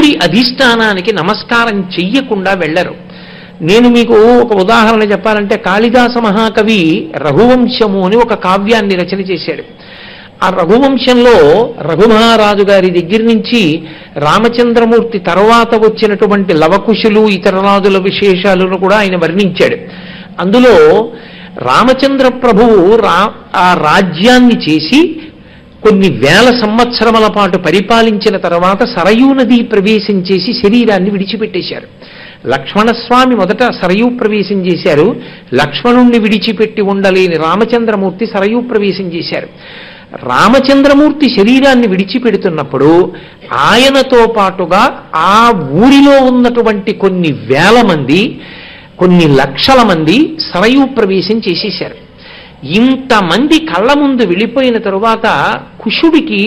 ఊరి అధిష్టానానికి నమస్కారం చెయ్యకుండా వెళ్ళరు. నేను మీకు ఒక ఉదాహరణ చెప్పాలంటే, కాళిదాస మహాకవి రఘువంశము అని ఒక కావ్యాన్ని రచన చేశాడు. ఆ రఘువంశంలో రఘుమహారాజు గారి దగ్గర నుంచి రామచంద్రమూర్తి తర్వాత వచ్చినటువంటి లవకుశులు ఇతర రాజుల విశేషాలను కూడా ఆయన వర్ణించాడు. అందులో రామచంద్ర ప్రభువు ఆ రాజ్యాన్ని చేసి కొన్ని వేల సంవత్సరముల పాటు పరిపాలించిన తర్వాత సరయూ నదీ ప్రవేశం చేసి శరీరాన్ని విడిచిపెట్టేశారు. లక్ష్మణస్వామి మొదట సరయూ ప్రవేశం చేశారు. లక్ష్మణుణ్ణి విడిచిపెట్టి ఉండలేని రామచంద్రమూర్తి సరయూ ప్రవేశం చేశారు. రామచంద్రమూర్తి శరీరాన్ని విడిచిపెడుతున్నప్పుడు ఆయనతో పాటుగా ఆ ఊరిలో ఉన్నటువంటి కొన్ని వేల మంది, కొన్ని లక్షల మంది సరయూ ప్రవేశం చేసేశారు. ఇంతమంది కళ్ళ ముందు వెళ్ళిపోయిన తరువాత కుశుడికి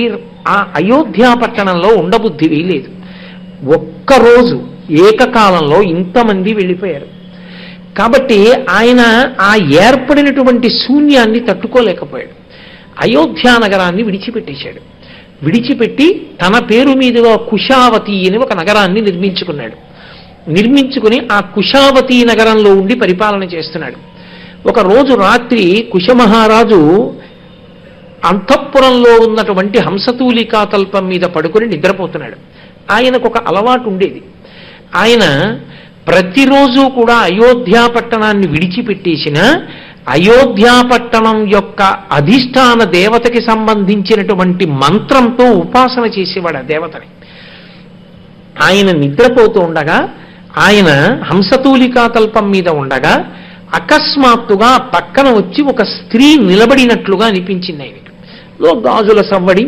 ఆ అయోధ్యా పట్టణంలో ఉండబుద్ధి వేయలేదు. ఒక్కరోజు ఏకకాలంలో ఇంతమంది వెళ్ళిపోయారు కాబట్టి ఆయన ఆ ఏర్పడినటువంటి శూన్యాన్ని తట్టుకోలేకపోయాడు. అయోధ్యా నగరాన్ని విడిచిపెట్టేశాడు. విడిచిపెట్టి తన పేరు మీదుగా కుశావతి అని ఒక నగరాన్ని నిర్మించుకున్నాడు. నిర్మించుకుని ఆ కుశావతి నగరంలో ఉండి పరిపాలన చేస్తున్నాడు. ఒక రోజు రాత్రి కుశమహారాజు అంతఃపురంలో ఉన్నటువంటి హంసతూలికా తల్పం మీద పడుకుని నిద్రపోతున్నాడు. ఆయనకు ఒక అలవాటు ఉండేది. ఆయన ప్రతిరోజు కూడా అయోధ్యా పట్టణాన్ని విడిచిపెట్టేసిన అయోధ్యా పట్టణం యొక్క అధిష్టాన దేవతకి సంబంధించినటువంటి మంత్రంతో ఉపాసన చేసేవాడు ఆ దేవతని. ఆయన నిద్రపోతూ ఉండగా, ఆయన హంసతూలికా తల్పం మీద ఉండగా అకస్మాత్తుగా పక్కన వచ్చి ఒక స్త్రీ నిలబడినట్లుగా అనిపించింది ఆయనకి. గాజుల సవ్వడి,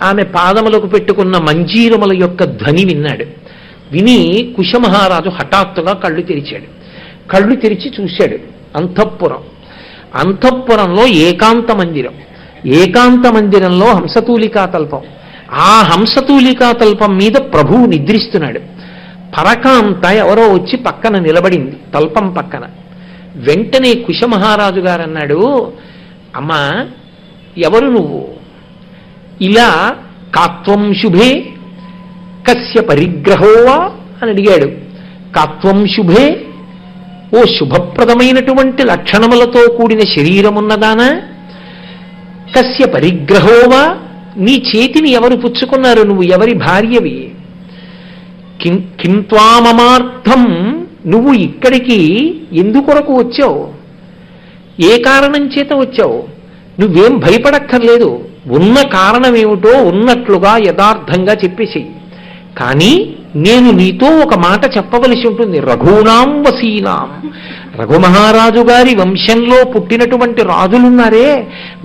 ఆమె పాదములకు పెట్టుకున్న మంజీరముల యొక్క ధ్వని విన్నాడు. విని కుశమహారాజు హఠాత్తుగా కళ్ళు తెరిచాడు. కళ్ళు తెరిచి చూశాడు అంతఃపురం. అంతఃపురంలో ఏకాంత మందిరం. ఏకాంత మందిరంలో హంసతూలికా తల్పం. ఆ హంసతూలికా తల్పం మీద ప్రభువు నిద్రిస్తున్నాడు. పరకాంత ఎవరో వచ్చి పక్కన నిలబడింది, తల్పం పక్కన. వెంటనే కుశమహారాజు గారు అన్నాడు, అమ్మా ఎవరు నువ్వు? ఇలా కాత్వం శుభే కస్య పరిగ్రహోవా అని అడిగాడు. కాత్వం శుభే, ఓ శుభప్రదమైనటువంటి లక్షణములతో కూడిన శరీరమున్నదానా? కస్య పరిగ్రహోవా, నీ చేతిని ఎవరు పుచ్చుకున్నారు? నువ్వు ఎవరి భార్యవి? కింత్వామమార్థం, నువ్వు ఇక్కడికి ఎందుకొరకు వచ్చావు? ఏ కారణం చేత వచ్చావు? నువ్వేం భయపడక్కర్లేదు. ఉన్న కారణం ఏమిటో ఉన్నట్లుగా యథార్థంగా చెప్పేసి. కానీ నేను నీతో ఒక మాట చెప్పవలసి ఉంటుంది. రఘూణాం వసీనాం, రఘుమహారాజు గారి వంశంలో పుట్టినటువంటి రాజులున్నారే,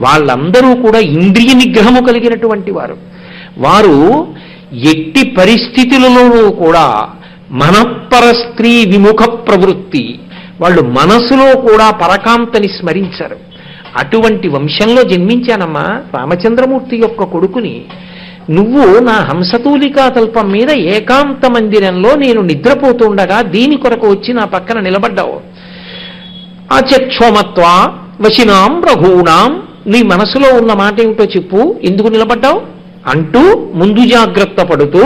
వాళ్ళందరూ కూడా ఇంద్రియ నిగ్రహము కలిగినటువంటి వారు. వారు ఎట్టి పరిస్థితులలోనూ కూడా మనఃపర స్త్రీ విముఖ ప్రవృత్తి, వాళ్ళు మనసులో కూడా పరకాంతని స్మరించారు. అటువంటి వంశంలో జన్మించానమ్మా, రామచంద్రమూర్తి యొక్క కొడుకుని. నువ్వు నా హంసతూలికా తల్పం మీద ఏకాంత మందిరంలో నేను నిద్రపోతుండగా దీని కొరకు వచ్చి నా పక్కన నిలబడ్డావు. అచక్షోమత్వా వశినాం రఘూణాం, నీ మనసులో ఉన్న మాట ఏమిటో చెప్పు, ఎందుకు నిలబడ్డావు అంటూ ముందు జాగ్రత్త పడుతూ,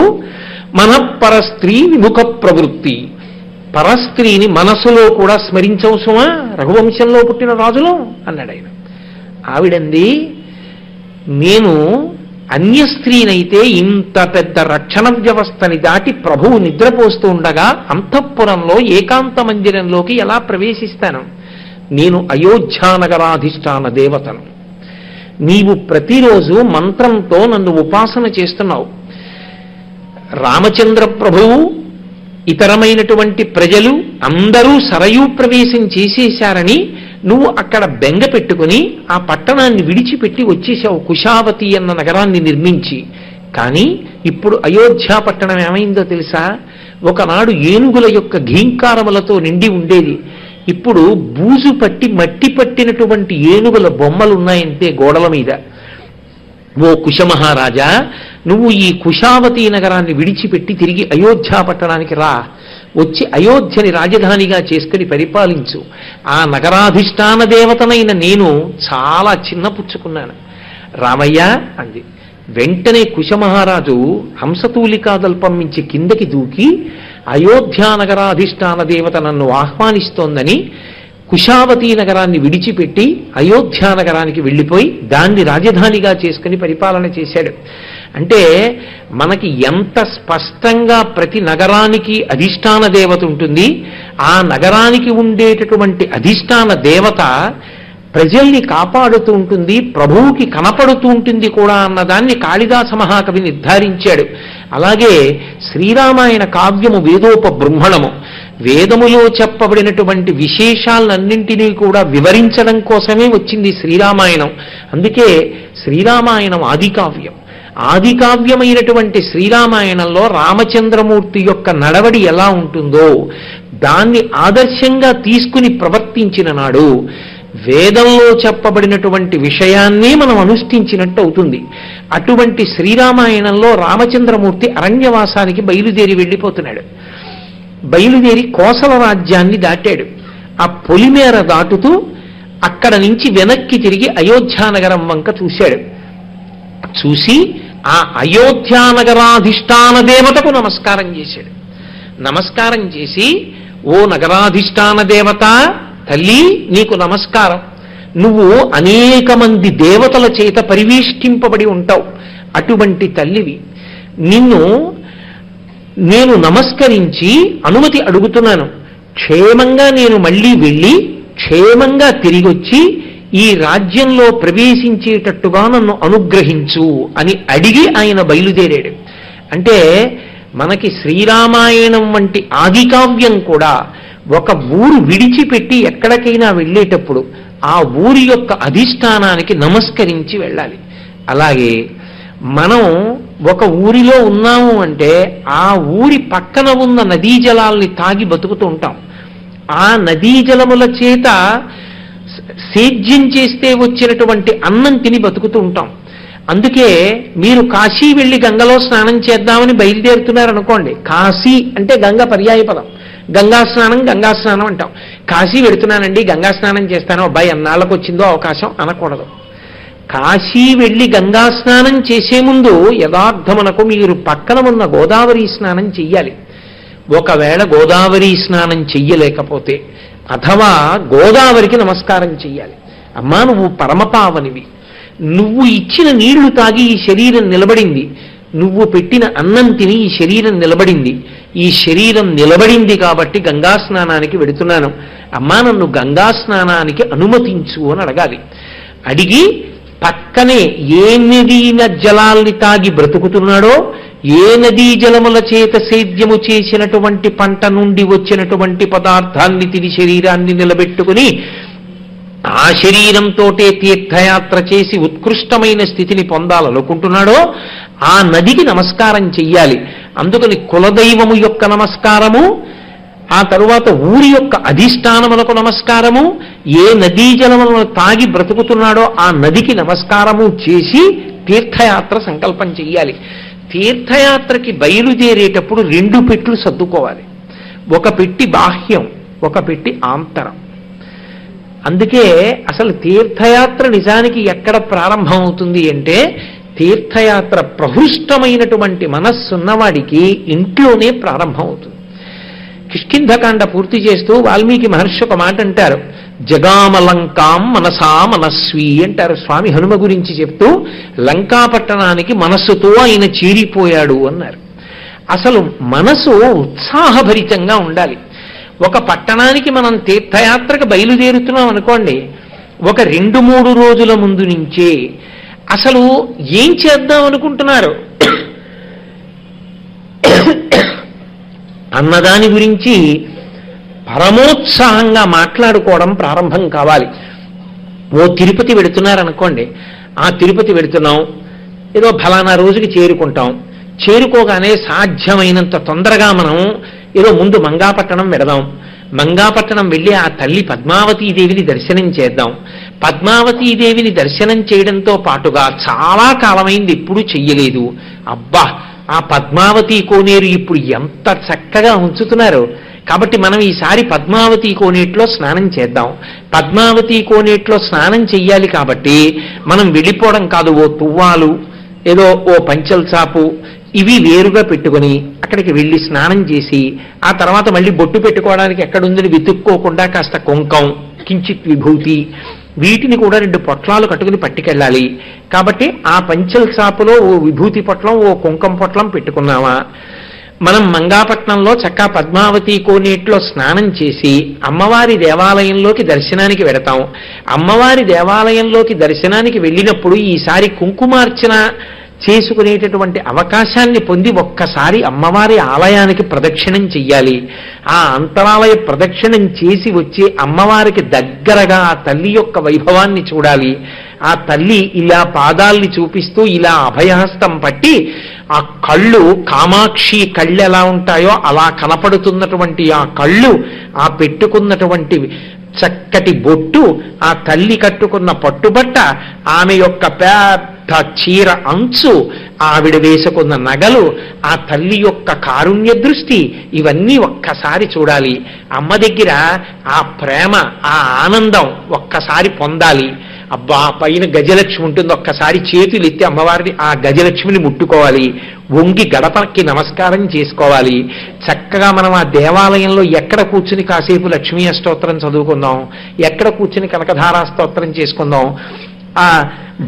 మనఃపరస్త్రీ విముఖ ప్రవృత్తి, పరస్త్రీని మనసులో కూడా స్మరించవు సుమా, రఘువంశంలో పుట్టిన రాజులు అన్నాడు ఆయన. ఆవిడంది, నేను అన్య స్త్రీనైతే ఇంత పెద్ద రక్షణ వ్యవస్థని దాటి ప్రభువు నిద్రపోస్తూ ఉండగా అంతఃపురంలో ఏకాంత మందిరంలోకి ఎలా ప్రవేశిస్తాను? నేను అయోధ్యానగరాధిష్టాన దేవతను. నీవు ప్రతిరోజు మంత్రంతో నన్ను ఉపాసన చేస్తున్నావు. రామచంద్ర ప్రభువు ఇతరమైనటువంటి ప్రజలు అందరూ సరయూ ప్రవేశం చేసేశారని నువ్వు అక్కడ బెంగ పెట్టుకుని ఆ పట్టణాన్ని విడిచిపెట్టి వచ్చేసావు, కుశావతి అన్న నగరాన్ని నిర్మించి. కానీ ఇప్పుడు అయోధ్యా పట్టణం ఏమైందో తెలుసా? ఒకనాడు ఏనుగుల యొక్క ఘీంకారములతో నిండి ఉండేది. ఇప్పుడు బూజు పట్టి మట్టి పట్టినటువంటి ఏనుగుల బొమ్మలు ఉన్నాయంతే గోడల మీద. ఓ కుశమహారాజా, నువ్వు ఈ కుశావతి నగరాన్ని విడిచిపెట్టి తిరిగి అయోధ్యా పట్టణానికి రా. వచ్చి అయోధ్యని రాజధానిగా చేసుకుని పరిపాలించు. ఆ నగరాధిష్టాన దేవతనైన నేను చాలా చిన్నపుచ్చుకున్నాను. రామయ్య అంది, వెంటనే కుశమహారాజు హంసతూలికాదల్పం నుంచి కిందకి దూకి అయోధ్యానగరాధిష్టాన దేవత నన్ను ఆహ్వానిస్తోందని కుశావతీ నగరాన్ని విడిచిపెట్టి అయోధ్యానగరానికి వెళ్ళిపోయి దాన్ని రాజధానిగా చేసుకుని పరిపాలన చేశాడు. అంటే మనకి ఎంత స్పష్టంగా ప్రతి నగరానికి అధిష్టాన దేవత ఉంటుంది, ఆ నగరానికి ఉండేటటువంటి అధిష్టాన దేవత ప్రజల్ని కాపాడుతూ ఉంటుంది, ప్రభువుకి కనపడుతూ ఉంటుంది కూడా అన్నదాన్ని కాళిదాస మహాకవి నిర్ధారించాడు. అలాగే శ్రీరామాయణ కావ్యము వేదోపబృంహణము, వేదములో చెప్పబడినటువంటి విశేషాలన్నింటినీ కూడా వివరించడం కోసమే వచ్చింది శ్రీరామాయణం. అందుకే శ్రీరామాయణం ఆది కావ్యం. ఆది కావ్యమైనటువంటి శ్రీరామాయణంలో రామచంద్రమూర్తి యొక్క నడవడి ఎలా ఉంటుందో దాన్ని ఆదర్శంగా తీసుకుని ప్రవర్తించిన నాడు వేదంలో చెప్పబడినటువంటి విషయాన్నే మనం అనుష్ఠించినట్టు అవుతుంది. అటువంటి శ్రీరామాయణంలో రామచంద్రమూర్తి అరణ్యవాసానికి బయలుదేరి వెళ్ళిపోతున్నాడు. బయలుదేరి కోసల రాజ్యాన్ని దాటాడు. ఆ పొలిమేర దాటుతూ అక్కడ నుంచి వెనక్కి తిరిగి అయోధ్యానగరం వంక చూశాడు. చూసి ఆ అయోధ్యానగరాధిష్టాన దేవతకు నమస్కారం చేశాడు. నమస్కారం చేసి, ఓ నగరాధిష్టాన దేవత తల్లి, నీకు నమస్కారం. నువ్వు అనేక మంది దేవతల చేత పరివేష్టింపబడి ఉంటావు. అటువంటి తల్లివి. నిన్ను నేను నమస్కరించి అనుమతి అడుగుతున్నాను. క్షేమంగా నేను మళ్ళీ వెళ్ళి క్షేమంగా తిరిగొచ్చి ఈ రాజ్యంలో ప్రవేశించేటట్టుగా నన్ను అనుగ్రహించు అని అడిగి ఆయన బయలుదేరాడు. అంటే మనకి శ్రీరామాయణం వంటి ఆది కావ్యం కూడా ఒక ఊరు విడిచిపెట్టి ఎక్కడికైనా వెళ్ళేటప్పుడు ఆ ఊరి యొక్క అధిష్టానానికి నమస్కరించి వెళ్ళాలి. అలాగే మనం ఒక ఊరిలో ఉన్నాము అంటే ఆ ఊరి పక్కన ఉన్న నదీ జలాల్ని తాగి బతుకుతూ ఉంటాం. ఆ నదీ జలముల చేత సేద్యం చేస్తే వచ్చినటువంటి అన్నం తిని బతుకుతూ ఉంటాం. అందుకే మీరు కాశీ వెళ్ళి గంగలో స్నానం చేద్దామని బయలుదేరుతున్నారనుకోండి, కాశీ అంటే గంగ పర్యాయపదం, గంగా స్నానం అంటాం. కాశీ వెడుతున్నానండి, గంగా స్నానం చేస్తాను, అబ్బాయి ఎన్నాళ్ళకు వచ్చిందో అవకాశం అనకూడదు. కాశీ వెళ్ళి గంగా స్నానం చేసే ముందు యథార్థమునకు మీరు పక్కన ఉన్న గోదావరి స్నానం చెయ్యాలి. ఒకవేళ గోదావరి స్నానం చెయ్యలేకపోతే అథవా గోదావరికి నమస్కారం చెయ్యాలి. అమ్మా, నువ్వు పరమపావనివి, నువ్వు ఇచ్చిన నీళ్లు తాగి ఈ శరీరం నిలబడింది, నువ్వు పెట్టిన అన్నం తిని ఈ శరీరం నిలబడింది, ఈ శరీరం నిలబడింది కాబట్టి గంగా స్నానానికి వెడుతున్నాను, అమ్మా నన్ను గంగా స్నానానికి అనుమతించు అని అడగాలి. అడిగి పక్కనే ఏ నదీ జలాల్ని తాగి బ్రతుకుతున్నాడో, ఏ నదీ జలముల చేత సేద్యము చేసినటువంటి పంట నుండి వచ్చినటువంటి పదార్థాన్ని తిని శరీరాన్ని నిలబెట్టుకుని ఆ శరీరంతోటే తీర్థయాత్ర చేసి ఉత్కృష్టమైన స్థితిని పొందాలనుకుంటున్నాడో ఆ నదికి నమస్కారం చెయ్యాలి. అందుకని కులదైవము యొక్క నమస్కారము, ఆ తరువాత ఊరి యొక్క అధిష్టానములకు నమస్కారము, ఏ నదీ జలములను తాగి బ్రతుకుతున్నాడో ఆ నదికి నమస్కారము చేసి తీర్థయాత్ర సంకల్పం చెయ్యాలి. తీర్థయాత్రకి బయలుదేరేటప్పుడు 2 పెట్లు సర్దుకోవాలి. ఒక పెట్టి బాహ్యం, ఒక పెట్టి ఆంతరం. అందుకే అసలు తీర్థయాత్ర నిజానికి ఎక్కడ ప్రారంభం అవుతుంది అంటే, తీర్థయాత్ర ప్రహృష్టమైనటువంటి మనస్సున్నవాడికి ఇంట్లోనే ప్రారంభం అవుతుంది. కిష్కింధకాండ పూర్తి చేస్తూ వాల్మీకి మహర్షి ఒక మాట అంటారు, జగామలంకాం మనసా మనస్వి అంటారు. స్వామి హనుమ గురించి చెప్తూ లంకాపట్టణానికి మనస్సుతో ఆయన చేరిపోయాడు అన్నారు. అసలు మనసు ఉత్సాహభరితంగా ఉండాలి. ఒక పట్టణానికి మనం తీర్థయాత్రకు బయలుదేరుతున్నాం అనుకోండి, ఒక 2-3 రోజుల ముందు నుంచే అసలు ఏం చేద్దాం అనుకుంటున్నారు అన్నదాని గురించి పరమోత్సాహంగా మాట్లాడుకోవడం ప్రారంభం కావాలి. ఓ తిరుపతి వెడుతున్నారనుకోండి, ఆ తిరుపతి వెడుతున్నాం, ఏదో ఫలానా రోజుకి చేరుకుంటాం, చేరుకోగానే సాధ్యమైనంత తొందరగా మనం ఏదో ముందు మంగాపట్టణం వెడదాం, మంగాపట్టణం వెళ్ళి ఆ తల్లి పద్మావతీదేవిని దర్శనం చేద్దాం. పద్మావతీదేవిని దర్శనం చేయడంతో పాటుగా చాలా కాలమైంది ఎప్పుడూ చెయ్యలేదు, అబ్బా ఆ పద్మావతి కోనేరు ఇప్పుడు ఎంత చక్కగా ఉంచుతున్నారు, కాబట్టి మనం ఈసారి పద్మావతి కోనేట్లో స్నానం చేద్దాం. పద్మావతి కోనేట్లో స్నానం చెయ్యాలి కాబట్టి మనం వెళ్ళిపోవడం కాదు, ఓ తువ్వాలు ఏదో ఓ పంచల్ చాపు ఇవి వేరుగా పెట్టుకుని అక్కడికి వెళ్ళి స్నానం చేసి ఆ తర్వాత మళ్ళీ బొట్టు పెట్టుకోవడానికి ఎక్కడుందని వెతుక్కోకుండా కాస్త కుంకం, కించిత్ విభూతి, వీటిని కూడా 2 పొట్లాలు కట్టుకుని పట్టుకెళ్ళాలి. కాబట్టి ఆ పంచల్ చాపులో ఓ విభూతి పొట్లం, ఓ కుంకం పొట్లం పెట్టుకున్నామా, మనం మంగాపట్నంలో చక్కా పద్మావతి కోనేట్లో స్నానం చేసి అమ్మవారి దేవాలయంలోకి దర్శనానికి వెడతాం. అమ్మవారి దేవాలయంలోకి దర్శనానికి వెళ్ళినప్పుడు ఈసారి కుంకుమార్చన చేసుకునేటటువంటి అవకాశాన్ని పొంది ఒక్కసారి అమ్మవారి ఆలయానికి ప్రదక్షిణం చెయ్యాలి. ఆ అంతరాలయ ప్రదక్షిణం చేసి వచ్చి అమ్మవారికి దగ్గరగా ఆ తల్లి యొక్క వైభవాన్ని చూడాలి. ఆ తల్లి ఇలా పాదాల్ని చూపిస్తూ ఇలా అభయహస్తం పట్టి ఆ కళ్ళు, కామాక్షి కళ్ళు ఎలా ఉంటాయో అలా కనపడుతున్నటువంటి ఆ కళ్ళు, ఆ పెట్టుకున్నటువంటి చక్కటి బొట్టు, ఆ తల్లి కట్టుకున్న పట్టుబట్ట, ఆమె యొక్క పెద్ద చీర అంచు, ఆవిడ వేసుకున్న నగలు, ఆ తల్లి యొక్క కారుణ్య దృష్టి, ఇవన్నీ ఒక్కసారి చూడాలి. అమ్మ దగ్గర ఆ ప్రేమ, ఆ ఆనందం ఒక్కసారి పొందాలి. అబ్బా, పైన గజలక్ష్మి ఉంటుంది, ఒక్కసారి చేతులు ఎత్తి అమ్మవారిని ఆ గజలక్ష్మిని ముట్టుకోవాలి. వంగి గడపకి నమస్కారం చేసుకోవాలి. చక్కగా మనం ఆ దేవాలయంలో ఎక్కడ కూర్చుని కాసేపు లక్ష్మీ అష్టోత్తరం చదువుకుందాం, ఎక్కడ కూర్చుని కనకధారా స్తోత్రం చేసుకుందాం. ఆ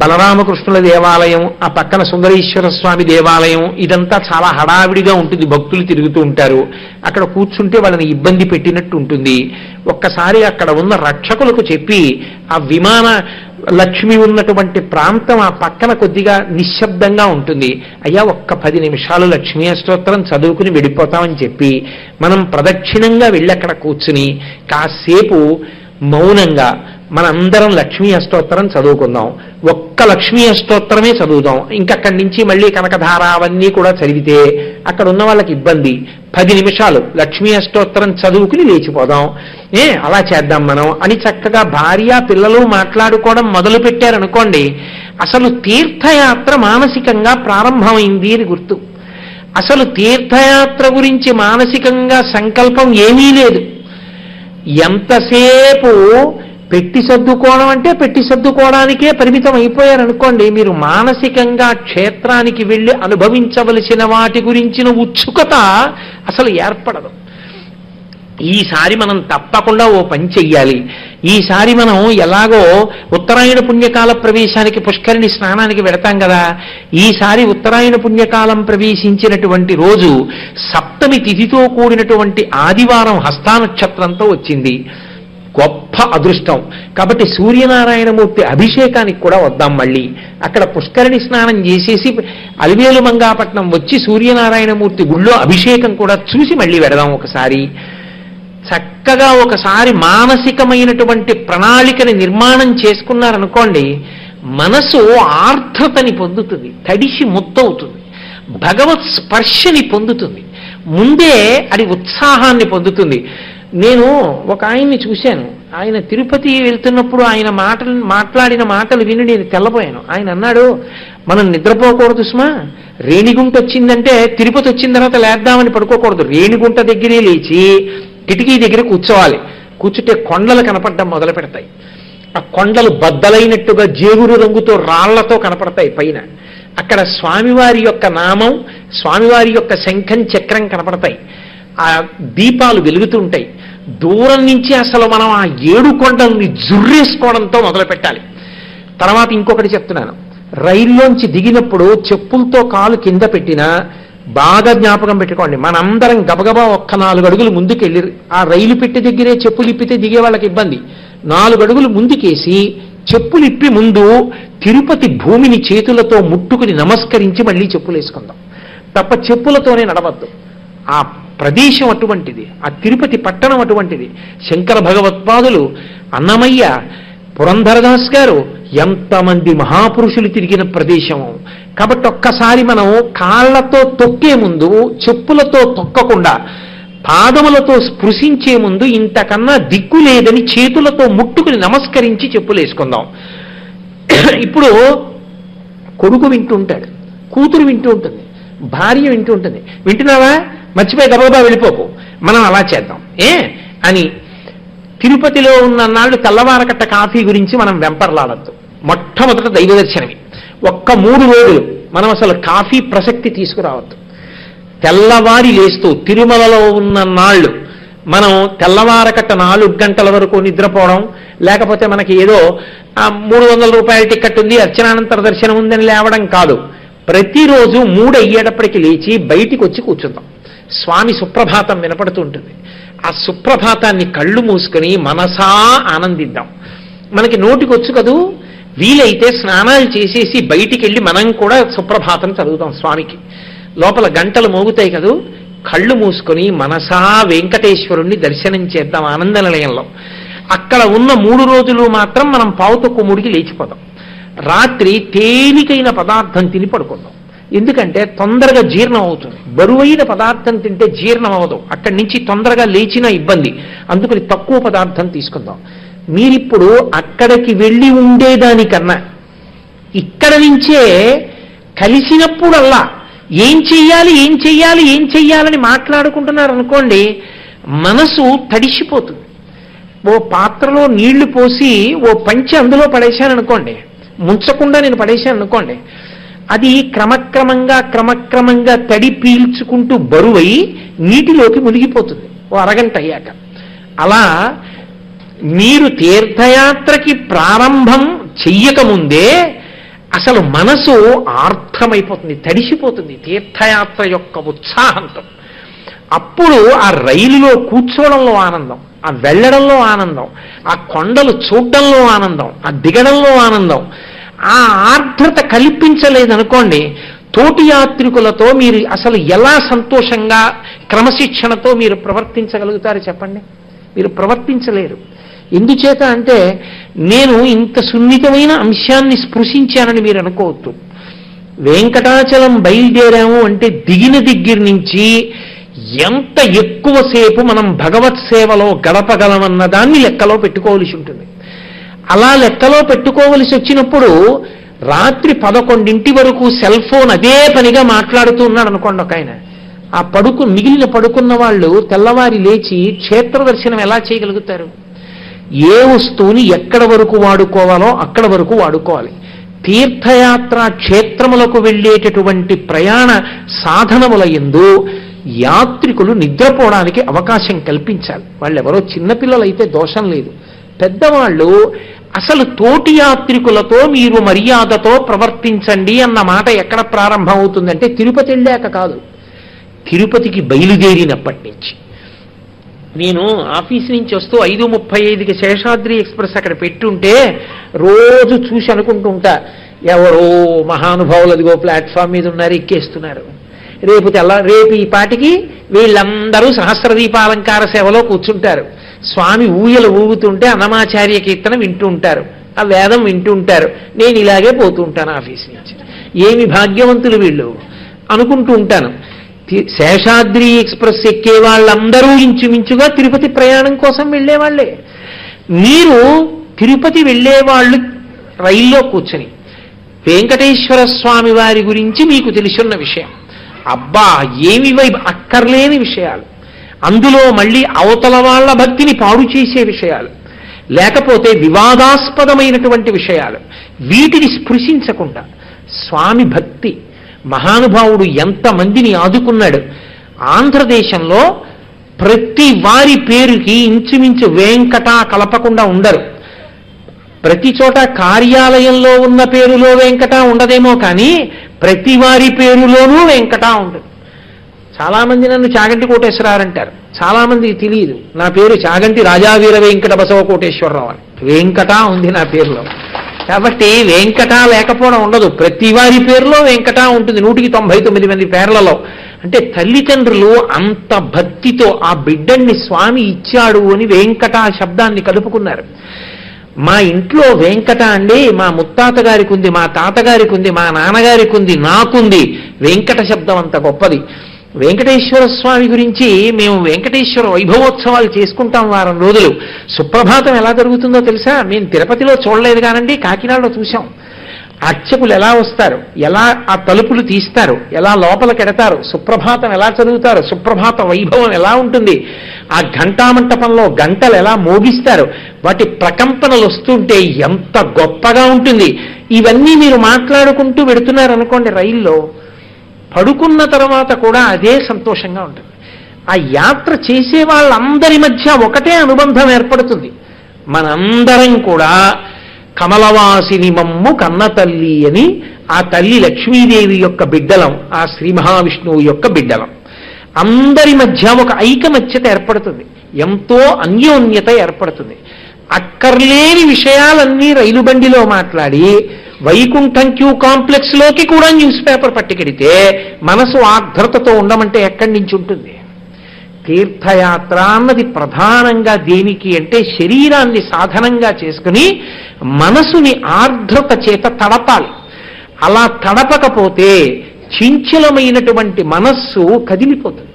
బలరామకృష్ణుల దేవాలయం, ఆ పక్కన సుందరేశ్వర స్వామి దేవాలయం, ఇదంతా చాలా హడావిడిగా ఉంటుంది, భక్తులు తిరుగుతూ ఉంటారు. అక్కడ కూర్చుంటే వాళ్ళని ఇబ్బంది పెట్టినట్టు ఉంటుంది. ఒక్కసారి అక్కడ ఉన్న రక్షకులకు చెప్పి ఆ విమాన లక్ష్మి ఉన్నటువంటి ప్రాంతం ఆ పక్కన కొద్దిగా నిశ్శబ్దంగా ఉంటుంది, అయ్యా ఒక్క 10 నిమిషాలు లక్ష్మీ అష్టోత్తరం చదువుకుని వెళ్ళిపోతామని చెప్పి మనం ప్రదక్షిణంగా వెళ్ళి అక్కడ కూర్చుని కాసేపు మౌనంగా మనందరం లక్ష్మీ అష్టోత్తరం చదువుకుందాం. ఒక్క లక్ష్మీ అష్టోత్తరమే చదువుదాం. ఇంకక్కడి నుంచి మళ్ళీ కనకధార అవన్నీ కూడా చదివితే అక్కడ ఉన్న వాళ్ళకి ఇబ్బంది. 10 నిమిషాలు లక్ష్మీ అష్టోత్తరం చదువుకుని లేచిపోదాం. అలా చేద్దాం మనం అని చక్కగా భార్య పిల్లలు మాట్లాడుకోవడం మొదలు పెట్టారనుకోండి, అసలు తీర్థయాత్ర మానసికంగా ప్రారంభమైంది అని గుర్తు. అసలు తీర్థయాత్ర గురించి మానసికంగా సంకల్పం ఏమీ లేదు. ఎంతసేపు పెట్టి సర్దుకోవడం అంటే పెట్టి సర్దుకోవడానికే పరిమితం అయిపోయారనుకోండి, మీరు మానసికంగా క్షేత్రానికి వెళ్ళి అనుభవించవలసిన వాటి గురించిన ఉత్సుకత అసలు ఏర్పడదు. ఈసారి మనం తప్పకుండా ఓ పని చెయ్యాలి. ఈసారి మనం ఎలాగో ఉత్తరాయణ పుణ్యకాల ప్రవేశానికి పుష్కరిణి స్నానానికి వెడతాం కదా, ఈసారి ఉత్తరాయణ పుణ్యకాలం ప్రవేశించినటువంటి రోజు సప్తమి తిథితో కూడినటువంటి ఆదివారం హస్తానక్షత్రంతో వచ్చింది. గొప్ప అదృష్టం. కాబట్టి సూర్యనారాయణమూర్తి అభిషేకానికి కూడా వద్దాం. మళ్ళీ అక్కడ పుష్కరిణి స్నానం చేసేసి అలివేలు మంగాపట్నం వచ్చి సూర్యనారాయణమూర్తి గుళ్ళో అభిషేకం కూడా చూసి మళ్ళీ వెడదాం. ఒకసారి చక్కగా ఒకసారి మానసికమైనటువంటి ప్రణాళికని నిర్మాణం చేసుకున్నారనుకోండి, మనసు ఆర్ద్రతని పొందుతుంది, తడిసి ముద్దవుతుంది, భగవత్ స్పర్శని పొందుతుంది, ముందే అది ఉత్సాహాన్ని పొందుతుంది. నేను ఒక ఆయన్ని చూశాను, ఆయన తిరుపతి వెళ్తున్నప్పుడు ఆయన మాట్లాడిన మాటలు విని నేను తెల్లబోయాను. ఆయన అన్నాడు, మనం నిద్రపోకూడదు సుమా, రేణిగుంట వచ్చిందంటే తిరుపతి వచ్చిన తర్వాత లేద్దామని పడుకోకూడదు, రేణిగుంట దగ్గరే లేచి కిటికీ దగ్గర కూర్చోవాలి. కూర్చుంటే కొండలు కనపడడం మొదలు పెడతాయి. ఆ కొండలు బద్దలైనట్టుగా జేగురు రంగుతో రాళ్లతో కనపడతాయి పైన. అక్కడ స్వామివారి యొక్క నామం, స్వామివారి యొక్క శంఖం చక్రం కనపడతాయి. ఆ దీపాలు వెలుగుతుంటాయి. దూరం నుంచి అసలు మనం ఆ 7 కొండల్ని జుర్రేసుకోవడంతో మొదలు పెట్టాలి. తర్వాత ఇంకొకటి చెప్తున్నాను, రైల్లోంచి దిగినప్పుడు చెప్పులతో కాలు కింద పెట్టినా బాగా జ్ఞాపకం పెట్టుకోండి, మనందరం గబగబా ఒక్క 4 అడుగులు ముందుకెళ్ళి ఆ రైలు పెట్టి దగ్గరే చెప్పులు ఇప్పితే దిగే వాళ్ళకి ఇబ్బంది. 4 అడుగులు ముందుకేసి చెప్పులు ఇప్పి ముందు తిరుపతి భూమిని చేతులతో ముట్టుకుని నమస్కరించి మళ్ళీ చెప్పులు వేసుకుందాం. తప్ప చెప్పులతోనే నడవద్దు. ఆ ప్రదేశం అటువంటిది, ఆ తిరుపతి పట్టణం అటువంటిది. శంకర భగవత్పాదులు, అన్నమయ్య, పురంధరదాస్ గారు, ఎంతమంది మహాపురుషులు తిరిగిన ప్రదేశము. కాబట్టి ఒక్కసారి మనం కాళ్లతో తొక్కే ముందు చెప్పులతో తొక్కకుండా పాదములతో స్పృశించే ముందు ఇంతకన్నా దిక్కు లేదని చేతులతో ముట్టుకుని నమస్కరించి చెప్పులు వేసుకుందాం. ఇప్పుడు కొడుకు వింటూ ఉంటాడు, కూతురు వింటూ ఉంటుంది, భార్య వింటూ ఉంటుంది. వింటున్నావా, మర్చిపోయి గబగబా వెళ్ళిపోకు, మనం అలా చేద్దాం అని. తిరుపతిలో ఉన్న నాళ్ళు తెల్లవారకట్ట కాఫీ గురించి మనం వెంపర్లాడద్దు. మొట్టమొదట దైవ దర్శనమి. ఒక్క 3 రోజులు మనం అసలు కాఫీ ప్రసక్తి తీసుకురావద్దు. తెల్లవారి లేస్తూ తిరుమలలో ఉన్న నాళ్ళు మనం తెల్లవారకట్ట 4 గంటల వరకు నిద్రపోవడం, లేకపోతే మనకి ఏదో 300 రూపాయల టికెట్ ఉంది అర్చనానంతర దర్శనం ఉందని లేవడం కాదు. ప్రతిరోజు 3 అయ్యేటప్పటికి లేచి బయటికి వచ్చి కూర్చుందాం. స్వామి సుప్రభాతం వినపడుతూ ఉంటుంది. ఆ సుప్రభాతాన్ని కళ్ళు మూసుకొని మనసా ఆనందిద్దాం. మనకి నోటికి వచ్చు కదూ, వీలైతే స్నానాలు చేసేసి బయటికి వెళ్ళి మనం కూడా సుప్రభాతం చదువుతాం. స్వామికి లోపల గంటలు మోగుతాయి కదూ, కళ్ళు మూసుకొని మనసా వెంకటేశ్వరుణ్ణి దర్శనం చేద్దాం ఆనంద నిలయంలో. అక్కడ ఉన్న 3 రోజులు మాత్రం మనం పావుతక్కువ 3కి లేచిపోదాం. రాత్రి తేలికైన పదార్థం తిని పడుకుందాం. ఎందుకంటే తొందరగా జీర్ణం అవుతుంది. బరువైన పదార్థం తింటే జీర్ణం అవ్వదు, అక్కడి నుంచి తొందరగా లేచిన ఇబ్బంది. అందుకని తక్కువ పదార్థం తీసుకుందాం. మీరిప్పుడు అక్కడికి వెళ్ళి ఉండేదానికన్నా ఇక్కడ నుంచే కలిసినప్పుడల్లా ఏం చెయ్యాలి ఏం చెయ్యాలి ఏం చెయ్యాలని మాట్లాడుకుంటున్నారు అనుకోండి, మనసు తడిసిపోతుంది. ఓ పాత్రలో నీళ్లు పోసి ఓ పంచి అందులో పడేశాను అనుకోండి, ముంచకుండా నేను పడేశాను అనుకోండి, అది క్రమక్రమంగా తడి పీల్చుకుంటూ బరువై నీటిలోకి మునిగిపోతుంది ఓ అరగంట అయ్యాక. అలా మీరు తీర్థయాత్రకి ప్రారంభం చెయ్యకముందే అసలు మనసు ఆర్ద్రమైపోతుంది, తడిసిపోతుంది తీర్థయాత్ర యొక్క ఉత్సాహంతో. అప్పుడు ఆ రైలులో కూర్చోవడంలో ఆనందం, ఆ వెళ్ళడంలో ఆనందం, ఆ కొండలు చూడడంలో ఆనందం, ఆ దిగడంలో ఆనందం, ఆ ఆర్ద్రత కల్పించలేదనుకోండి, తోటి యాత్రికులతో మీరు అసలు ఎలా సంతోషంగా క్రమశిక్షణతో మీరు ప్రవర్తించగలుగుతారు చెప్పండి? మీరు ప్రవర్తించలేరు. ఎందుచేత అంటే నేను ఇంత సున్నితమైన అంశాన్ని స్పృశించానని మీరు అనుకోవద్దు. వెంకటాచలం బయలుదేరాము అంటే దిగిన దగ్గర నుంచి ఎంత ఎక్కువసేపు మనం భగవత్ సేవలో గడపగలమన్న దాన్ని లెక్కలో పెట్టుకోవలసి ఉంటుంది. అలా లెక్కలో పెట్టుకోవలసి వచ్చినప్పుడు రాత్రి 11 వరకు సెల్ ఫోన్ అదే పనిగా మాట్లాడుతూ ఉన్నాడు అనుకోండి ఒక ఆయన, ఆ మిగిలిన పడుకున్న వాళ్ళు తెల్లవారి లేచి క్షేత్ర దర్శనం ఎలా చేయగలుగుతారు? ఏ వస్తువుని ఎక్కడ వరకు వాడుకోవాలో అక్కడ వరకు వాడుకోవాలి. తీర్థయాత్ర క్షేత్రములకు వెళ్ళేటటువంటి ప్రయాణ సాధనముల యందు యాత్రికులు నిద్రపోవడానికి అవకాశం కల్పించాలి. వాళ్ళెవరో చిన్నపిల్లలైతే దోషం లేదు, పెద్దవాళ్ళు అసలు తోటి యాత్రికులతో మీరు మర్యాదతో ప్రవర్తించండి అన్న మాట ఎక్కడ ప్రారంభం అవుతుందంటే తిరుపతి వెళ్ళాక కాదు, తిరుపతికి బయలుదేరినప్పటి నుంచి. నేను ఆఫీస్ నుంచి వస్తూ 5:35కి శేషాద్రి ఎక్స్ప్రెస్ అక్కడ పెట్టుంటే రోజు చూసి అనుకుంటూ ఉంటా, ఎవరో మహానుభావులు అదిగో ప్లాట్ఫామ్ మీద ఉన్నారు, ఎక్కేస్తున్నారు. రేపు ఈ పాటికి వీళ్ళందరూ సహస్రదీపాలంకార సేవలో కూర్చుంటారు. స్వామి ఊయలు ఊగుతుంటే అన్నమాచార్య కీర్తన వింటూ ఉంటారు, ఆ వేదం వింటూ ఉంటారు. నేను ఇలాగే పోతూ ఉంటాను ఆఫీస్ నుంచి. ఏమి భాగ్యవంతులు వీళ్ళు అనుకుంటూ ఉంటాను. శేషాద్రి ఎక్స్ప్రెస్ ఎక్కే వాళ్ళందరూ ఇంచుమించుగా తిరుపతి ప్రయాణం కోసం వెళ్ళేవాళ్లే. మీరు తిరుపతి వెళ్ళేవాళ్ళు రైల్లో కూర్చొని వెంకటేశ్వర స్వామి వారి గురించి మీకు తెలుసున్న విషయం, అబ్బా ఏమి అక్కర్లేని విషయాలు, అందులో మళ్ళీ అవతల వాళ్ళ భక్తిని పాడు చేసే విషయాలు, లేకపోతే వివాదాస్పదమైనటువంటి విషయాలు, వీటిని స్పృశించకుండా స్వామి భక్తి, మహానుభావుడు ఎంతమందిని ఆదుకున్నాడు. ఆంధ్రదేశంలో ప్రతి వారి పేరుకి ఇంచుమించు వెంకట కలపకుండా ఉండరు. ప్రతి చోట కార్యాలయంలో ఉన్న పేరులో వెంకట ఉండదేమో కానీ ప్రతి వారి పేరులోనూ వెంకట ఉంటుంది. చాలామంది నన్ను చాగంటి కోటేశ్వరరావు అంటారు, చాలామందికి తెలియదు నా పేరు చాగంటి రాజావీర వెంకట బసవ కోటేశ్వరరావు అని. వెంకట ఉంది నా పేరులో, కాబట్టి వెంకట లేకపోవడం ఉండదు. ప్రతి వారి పేరులో వెంకట ఉంటుంది 199 మంది పేర్లలో. అంటే తల్లిదండ్రులు అంత భక్తితో ఆ బిడ్డని స్వామి ఇచ్చాడు అని వెంకట శబ్దాన్ని కలుపుకున్నారు. మా ఇంట్లో వెంకట అండి, మా ముత్తాత గారికి ఉంది, మా తాతగారికి ఉంది, మా నాన్నగారికి ఉంది, నాకుంది. వెంకట శబ్దం అంత గొప్పది. వెంకటేశ్వర స్వామి గురించి మేము వెంకటేశ్వర వైభవోత్సవాలు చేసుకుంటాం వారం రోజులు. సుప్రభాతం ఎలా జరుగుతుందో తెలుసా? మేము తిరుపతిలో చూడలేదు కానండి, కాకినాడలో చూసాం. అర్చకులు ఎలా వస్తారు, ఎలా ఆ తలుపులు తీస్తారు, ఎలా లోపలికెడతారు, సుప్రభాతం ఎలా చదువుతారు, సుప్రభాత వైభవం ఎలా ఉంటుంది, ఆ ఘంటామంటపంలో గంటలు ఎలా మోగిస్తారు, వాటి ప్రకంపనలు వస్తుంటే ఎంత గొప్పగా ఉంటుంది. ఇవన్నీ మీరు మాట్లాడుకుంటూ వెడుతున్నారు అనుకోండి రైల్లో, పడుకున్న తర్వాత కూడా అదే సంతోషంగా ఉంటుంది. ఆ యాత్ర చేసే వాళ్ళందరి మధ్య ఒకటే అనుబంధం ఏర్పడుతుంది. మనందరం కూడా కమలవాసిని మమ్ము కన్న తల్లి అని ఆ తల్లి లక్ష్మీదేవి యొక్క బిడ్డలం, ఆ శ్రీ మహావిష్ణువు యొక్క బిడ్డలం. అందరి మధ్య ఒక ఐకమత్యత ఏర్పడుతుంది, ఎంతో అన్యోన్యత ఏర్పడుతుంది. అక్కర్లేని విషయాలన్నీ రైలు బండిలో మాట్లాడి వైకుంఠం క్యూ కాంప్లెక్స్ లోకి కూడా న్యూస్ పేపర్ పట్టుకెడితే మనసు ఆర్ద్రతతో ఉండమంటే ఎక్కడి నుంచి ఉంటుంది? తీర్థయాత్ర అన్నది ప్రధానంగా దేనికి అంటే శరీరాన్ని సాధనంగా చేసుకుని మనసుని ఆర్ద్రత చేత తడపాలి. అలా తడపకపోతే చంచలమైనటువంటి మనస్సు కదిలిపోతుంది.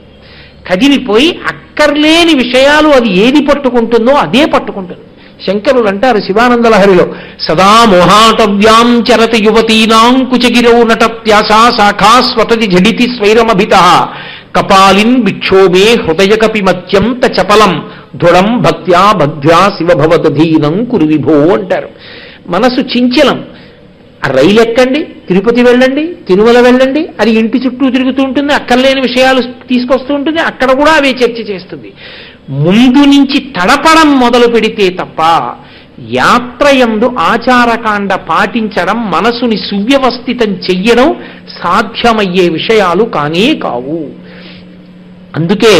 కదిలిపోయి అక్కర్లేని విషయాలు అది ఏది పట్టుకుంటుందో అదే పట్టుకుంటుంది. శంకరులు అంటారు శివానంద లహరిలో, సదా మోహాటవ్యాం చరతి యువతీనాం కుచగిరౌ నటత్యాసా శాఖా స్వతతి జడితి స్వైరమభిత కపాలిన్ విక్షోభే హృదయ కపిమత్యం చపలం దృఢం భక్త్యా భక్త్యా శివభవదధీనం కురు విభో అంటారు. మనసు చించలం. ఆ రైలు ఎక్కండి, తిరుపతి వెళ్ళండి, తిరుమల వెళ్ళండి, అది ఇంటి చుట్టూ తిరుగుతూ ఉంటుంది, అక్కర్లేని విషయాలు తీసుకొస్తూ ఉంటుంది, అక్కడ కూడా అవే చర్చ చేస్తుంది. ముందు నుంచి తడపడం మొదలు పెడితే తప్ప యాత్రయందు ఆచారకాండ పాటించడం, మనసుని సువ్యవస్థితం చెయ్యడం సాధ్యమయ్యే విషయాలు కానే కావు. అందుకే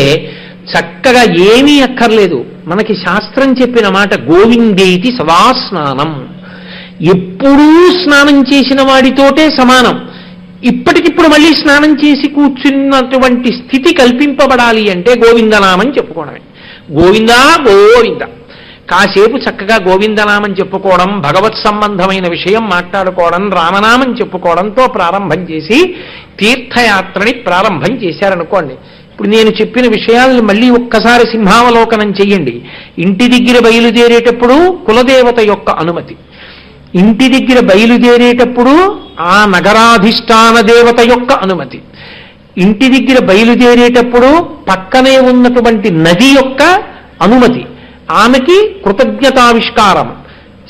చక్కగా ఏమీ అక్కర్లేదు. మనకి శాస్త్రం చెప్పిన మాట గోవిందేతి సదా స్నానం. ఎప్పుడూ స్నానం చేసిన వాడితోటే సమానం. ఇప్పటికిప్పుడు మళ్ళీ స్నానం చేసి కూర్చున్నటువంటి స్థితి కల్పింపబడాలి అంటే గోవిందనామం చెప్పుకోవడమే. గోవిందా గోవింద. కాసేపు చక్కగా గోవిందనామం చెప్పుకోవడం, భగవత్ సంబంధమైన విషయం మాట్లాడుకోవడం, రామనామం చెప్పుకోవడంతో ప్రారంభం చేసి తీర్థయాత్రని ప్రారంభం చేశారనుకోండి. ఇప్పుడు నేను చెప్పిన విషయాలను మళ్ళీ ఒక్కసారి సింహావలోకనం చెయ్యండి. ఇంటి దగ్గర బయలుదేరేటప్పుడు కులదేవత యొక్క అనుమతి, ఇంటి దగ్గర బయలుదేరేటప్పుడు ఆ నగరాధిష్టాన దేవత యొక్క అనుమతి, ఇంటి దగ్గర బయలుదేరేటప్పుడు పక్కనే ఉన్నటువంటి నది యొక్క అనుమతి, ఆమెకి కృతజ్ఞతావిష్కారం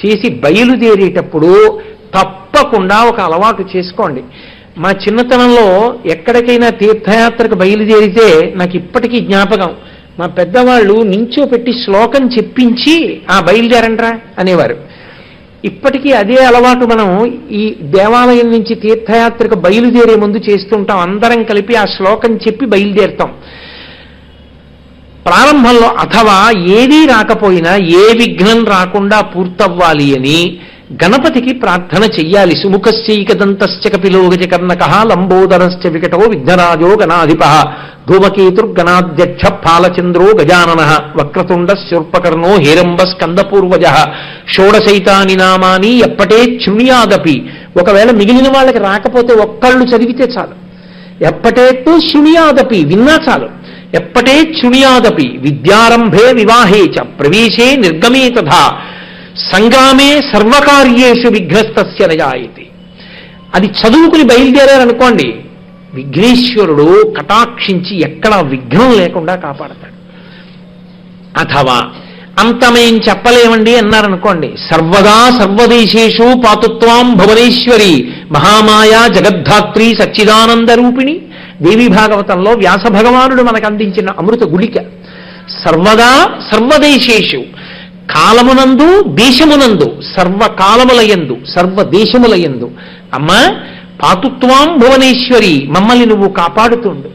చేసి బయలుదేరేటప్పుడు తప్పకుండా ఒక అలవాటు చేసుకోండి. మా చిన్నతనంలో ఎక్కడికైనా తీర్థయాత్రకు బయలుదేరితే నాకు ఇప్పటికీ జ్ఞాపకం, మా పెద్దవాళ్ళు నించోపెట్టి శ్లోకం చెప్పించి ఆ బయలుదేరండ్రా అనేవారు. ఇప్పటికీ అదే అలవాటు మనం ఈ దేవాలయం నుంచి తీర్థయాత్రకు బయలుదేరే ముందు చేస్తుంటాం. అందరం కలిపి ఆ శ్లోకం చెప్పి బయలుదేరుతాం. ప్రారంభంలో అథవా ఏదీ రాకపోయినా ఏ విఘ్నం రాకుండా పూర్తవ్వాలి అని గణపతికి ప్రార్థన చెయ్యాలి. సుముఖశ్చైకదంతశ్చ కపిలో గజకర్ణకః లంబోదరశ్చ వికటో విఘ్నరాజో గణాధిప ధూమకేతుర్గణాధ్యక్ష ఫాలచంద్రో గజాననః వక్రతుండ శూర్పకర్ణో హేరంబ స్కందపూర్వజః షోడశైతాని నామాని ఎప్పటే శృణ్యాదపి. ఒకవేళ మిగిలిన వాళ్ళకి రాకపోతే ఒక్కళ్ళు చదివితే చాలు. ఎప్పటేట్టు శృణ్యాదపి, విన్నా చాలు. ఎప్పటే శృణ్యాదపి విద్యారంభే వివాహే చ ప్రవేశే నిర్గమే తథా సంగ్రామే సర్వకార్యేషు విఘ్నస్తస్య నజాయతే. అది చదువుకుని బయలుదేరారనుకోండి, విఘ్నేశ్వరుడు కటాక్షించి ఎక్కడ విఘ్నం లేకుండా కాపాడతాడు. అథవా అంతమేం చెప్పలేమండి అన్నారనుకోండి, సర్వదా సర్వదేశేషు పాతుత్వాం భువనేశ్వరి మహామాయా జగద్ధాత్రి సచ్చిదానంద రూపిణి. దేవి భాగవతంలో వ్యాస భగవానుడు మనకు అందించిన అమృత గుళిక. సర్వదా సర్వదేశేషు, కాలమునందు దేశమునందు, సర్వకాలములయందు సర్వదేశములయందు అమ్మా పాతుత్వాం భువనేశ్వరి, మమ్మల్ని నువ్వు కాపాడుతుండు.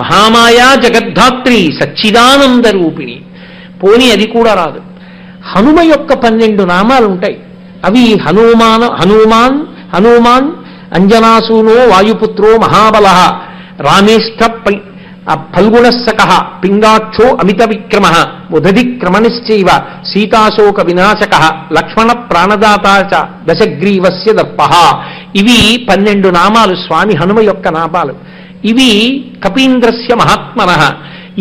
మహామాయా జగద్ధాత్రి సచ్చిదానంద రూపిణి. పోనీ అది కూడా రాదు, హనుమ యొక్క 12 నామాలు ఉంటాయి. అవి హనుమాన్ అంజనాసూనో వాయుపుత్రో మహాబల రామేష్ఠ ఫల్గుణస్సక పింగాక్షో అమిత విక్రమ ఉదధిక్రమణశ్చైవ సీతాశోక వినాశక లక్ష్మణ ప్రాణదాత చ దశగ్రీవస్య దర్ప. ఇవి 12 నామాలు స్వామి హనుమ యొక్క నామాలు. ఇవి కపీంద్రస్య మహాత్మనః.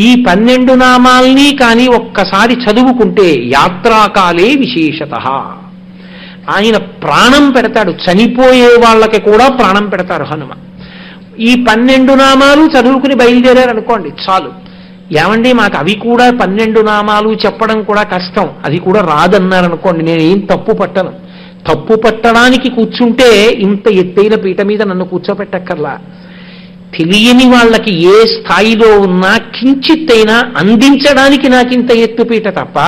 ఈ 12 నామాల్ని కానీ ఒక్కసారి చదువుకుంటే యాత్రాకాలే విశేషతః, ఆయన ప్రాణం పెడతాడు, చనిపోయే వాళ్ళకి కూడా ప్రాణం పెడతారు హనుమ. ఈ 12 నామాలు చదువుకుని బయలుదేరారు అనుకోండి చాలు. ఏమండి మాకు అవి కూడా 12 నామాలు చెప్పడం కూడా కష్టం, అది కూడా రాదన్నారు అనుకోండి, నేను ఏం తప్పు పట్టను. తప్పు పట్టడానికి కూర్చుంటే ఇంత ఎత్తైన పీట మీద నన్ను కూర్చోపెట్టక్కర్లా. తెలియని వాళ్ళకి ఏ స్థాయిలో ఉన్నా కించిత్తైనా అందించడానికి నాకింత ఎత్తుపీట తప్ప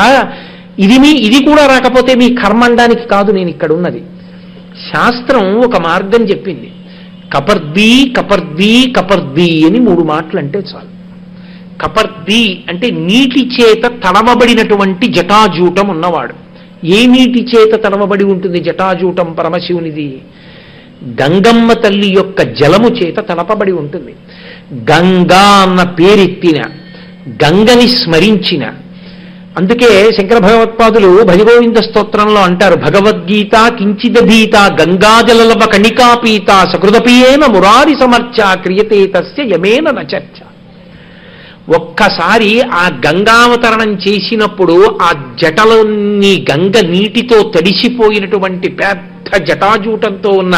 ఇది కూడా రాకపోతే మీ కర్మండానికి కాదు నేను ఇక్కడ ఉన్నది. శాస్త్రం ఒక మార్గం చెప్పింది. కపర్దీ కపర్దీ కపర్దీ అని 3 మాటలు అంటే చాలు. కపర్దీ అంటే నీటి చేత తడవబడినటువంటి జటాజూటం ఉన్నవాడు. ఏ నీటి చేత తడవబడి ఉంటుంది జటాజూటం పరమశివునిది? గంగమ్మ తల్లి యొక్క జలము చేత తడపబడి ఉంటుంది. గంగా అన్న పేరెత్తిన, గంగని స్మరించిన, అందుకే శంకర భగవత్పాదులు భజగోవింద స్తోత్రంలో అంటారు, భగవద్గీత కించిదధీత గంగాజలలభ కణికాపీత సకృదపియేన మురారి సమర్చ క్రియతే తస్య యమేన నచర్చ. ఒక్కసారి ఆ గంగావతరణం చేసినప్పుడు ఆ జటలోని గంగ నీటితో తడిసిపోయినటువంటి పెద్ద జటాజూటంతో ఉన్న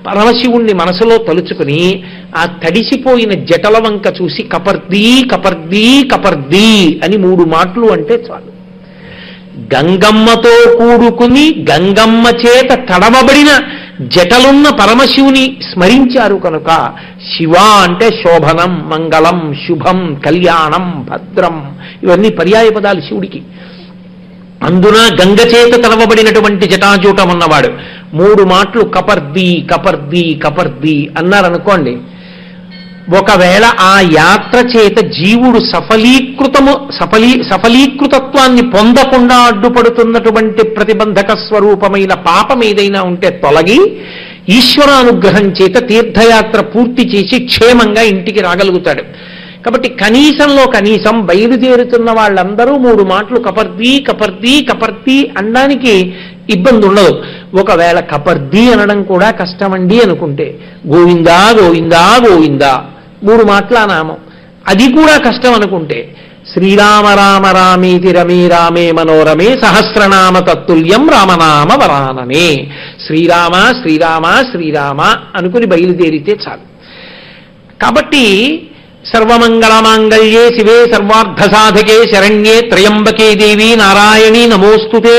పరమశివుణ్ణి మనసులో తలుచుకుని ఆ తడిసిపోయిన జటల వంక చూసి కపర్దీ కపర్దీ కపర్దీ అని 3 మాటలు అంటే చాలు. గంగమ్మతో కూడుకుని గంగమ్మ చేత తడవబడిన జటలున్న పరమశివుని స్మరించారు కనుక శివ అంటే శోభనం, మంగళం, శుభం, కళ్యాణం, భద్రం, ఇవన్నీ పర్యాయ పదాలు శివుడికి. అందున గంగ చేత తడవబడినటువంటి జటాజూటం ఉన్నవాడు. 3 మాటలు కపర్దీ కపర్దీ కపర్దీ అన్నారనుకోండి, ఒకవేళ ఆ యాత్ర చేత జీవుడు సఫలీకృతత్వాన్ని పొందకుండా అడ్డుపడుతున్నటువంటి ప్రతిబంధక స్వరూపమైన పాపం ఏదైనా ఉంటే తొలగి ఈశ్వరానుగ్రహం చేత తీర్థయాత్ర పూర్తి చేసి క్షేమంగా ఇంటికి రాగలుగుతాడు. కాబట్టి కనీసంలో కనీసం బయలుదేరుతున్న వాళ్ళందరూ 3 మాటలు కపర్దీ కపర్దీ కపర్దీ అనడానికి ఇబ్బంది ఉండదు. ఒకవేళ కపర్దీ అనడం కూడా కష్టమండి అనుకుంటే గోవిందా గోవిందా గోవిందా 3 మాటల నామం, అది కూడా కష్టం అనుకుంటే శ్రీరామ రామ రామేతి రమే రామే మనోరమే సహస్రనామ తత్తుల్యం రామనామ వరాననే, శ్రీరామ శ్రీరామ శ్రీరామ అనుకుని బయలుదేరితే చాలు. కాబట్టి సర్వమంగళమాంగళ్యే శివే సర్వార్థ సాధకే శరణ్యే త్రయంబకే దేవి నారాయణి నమోస్తుతే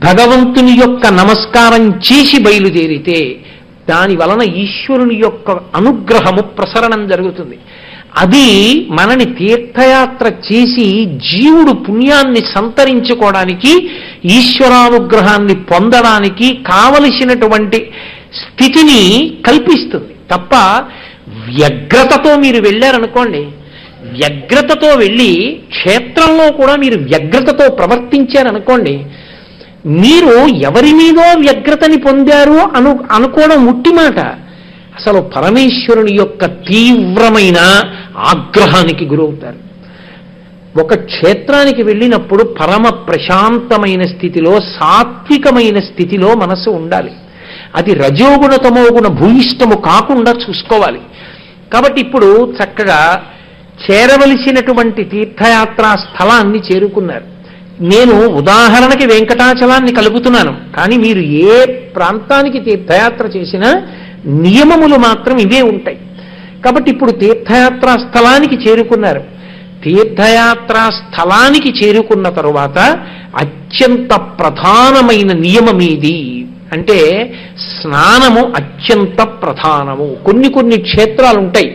భగవంతుని యొక్క నమస్కారం చేసి బయలుదేరితే దాని వలన ఈశ్వరుని యొక్క అనుగ్రహము ప్రసరణం జరుగుతుంది. అది మనని తీర్థయాత్ర చేసి జీవుడు పుణ్యాన్ని సంతరించుకోవడానికి, ఈశ్వరానుగ్రహాన్ని పొందడానికి కావలసినటువంటి స్థితిని కల్పిస్తుంది తప్ప వ్యగ్రతతో మీరు వెళ్ళారనుకోండి, వ్యగ్రతతో వెళ్ళి క్షేత్రంలో కూడా మీరు వ్యగ్రతతో ప్రవర్తించారనుకోండి, మీరు ఎవరి మీదో వ్యగ్రతని పొందారు అనుకోవడం ఉట్టి మాట. అసలు పరమేశ్వరుని యొక్క తీవ్రమైన ఆగ్రహానికి గురవుతారు. ఒక క్షేత్రానికి వెళ్ళినప్పుడు పరమ ప్రశాంతమైన స్థితిలో, సాత్వికమైన స్థితిలో మనసు ఉండాలి. అది రజోగుణ తమోగుణ భూయిష్టము కాకుండా చూసుకోవాలి. కాబట్టి ఇప్పుడు చక్కగా చేరవలసినటువంటి తీర్థయాత్రా స్థలాన్ని చేరుకున్నారు. నేను ఉదాహరణకి వెంకటాచలాన్ని కలుపుతున్నాను, కానీ మీరు ఏ ప్రాంతానికి తీర్థయాత్ర చేసినా నియమములు మాత్రం ఇవే ఉంటాయి. కాబట్టి ఇప్పుడు తీర్థయాత్రా స్థలానికి చేరుకున్నారు. తీర్థయాత్రా స్థలానికి చేరుకున్న తరువాత అత్యంత ప్రధానమైన నియమం ఏది అంటే స్నానము అత్యంత ప్రధానము. కొన్ని క్షేత్రాలు ఉంటాయి,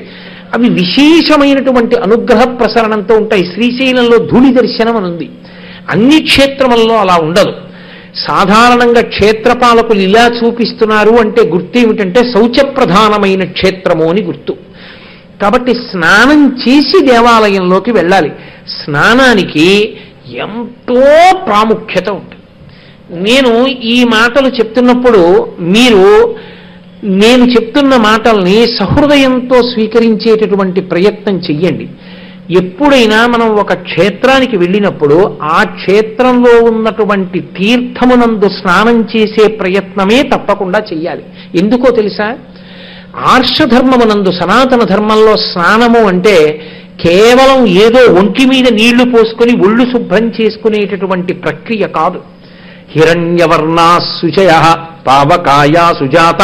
అవి విశేషమైనటువంటి అనుగ్రహ ప్రసరణంతో ఉంటాయి. శ్రీశైలంలో ధూళి దర్శనం అని ఉంది, అన్ని క్షేత్రములలో అలా ఉండదు. సాధారణంగా క్షేత్రపాలకులు ఇలా చూపిస్తున్నారు అంటే గుర్తు ఏమిటంటే శౌచప్రధానమైన క్షేత్రము అని గుర్తు. కాబట్టి స్నానం చేసి దేవాలయంలోకి వెళ్ళాలి. స్నానానికి ఎంతో ప్రాముఖ్యత ఉంటుంది. నేను ఈ మాటలు చెప్తున్నప్పుడు మీరు నేను చెప్తున్న మాటల్ని సహృదయంతో స్వీకరించేటటువంటి ప్రయత్నం చెయ్యండి. ఎప్పుడైనా మనం ఒక క్షేత్రానికి వెళ్ళినప్పుడు ఆ క్షేత్రంలో ఉన్నటువంటి తీర్థమునందు స్నానం చేసే ప్రయత్నమే తప్పకుండా చెయ్యాలి. ఎందుకో తెలుసా? ఆర్షధర్మమునందు, సనాతన ధర్మంలో స్నానము అంటే కేవలం ఏదో ఒంటి మీద నీళ్లు పోసుకొని ఒళ్ళు శుభ్రం చేసుకునేటటువంటి ప్రక్రియ కాదు. హిరణ్యవర్ణా శుచయ పావకాయా సుజాత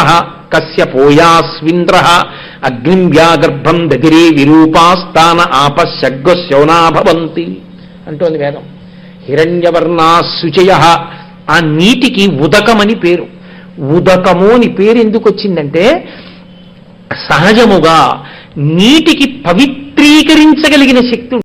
కశ్యపోయాస్వింద్ర అగ్నిం వ్యాగర్భం దదిరే విరూపాస్తాన ఆపశగ్శౌనా భవంతి అంటోంది వేదం. హిరణ్యవర్ణా శుచయ, ఆ నీటికి ఉదకమని పేరు. ఉదకము అని పేరు ఎందుకు వచ్చిందంటే సహజముగా నీటికి పవిత్రీకరించగలిగిన శక్తి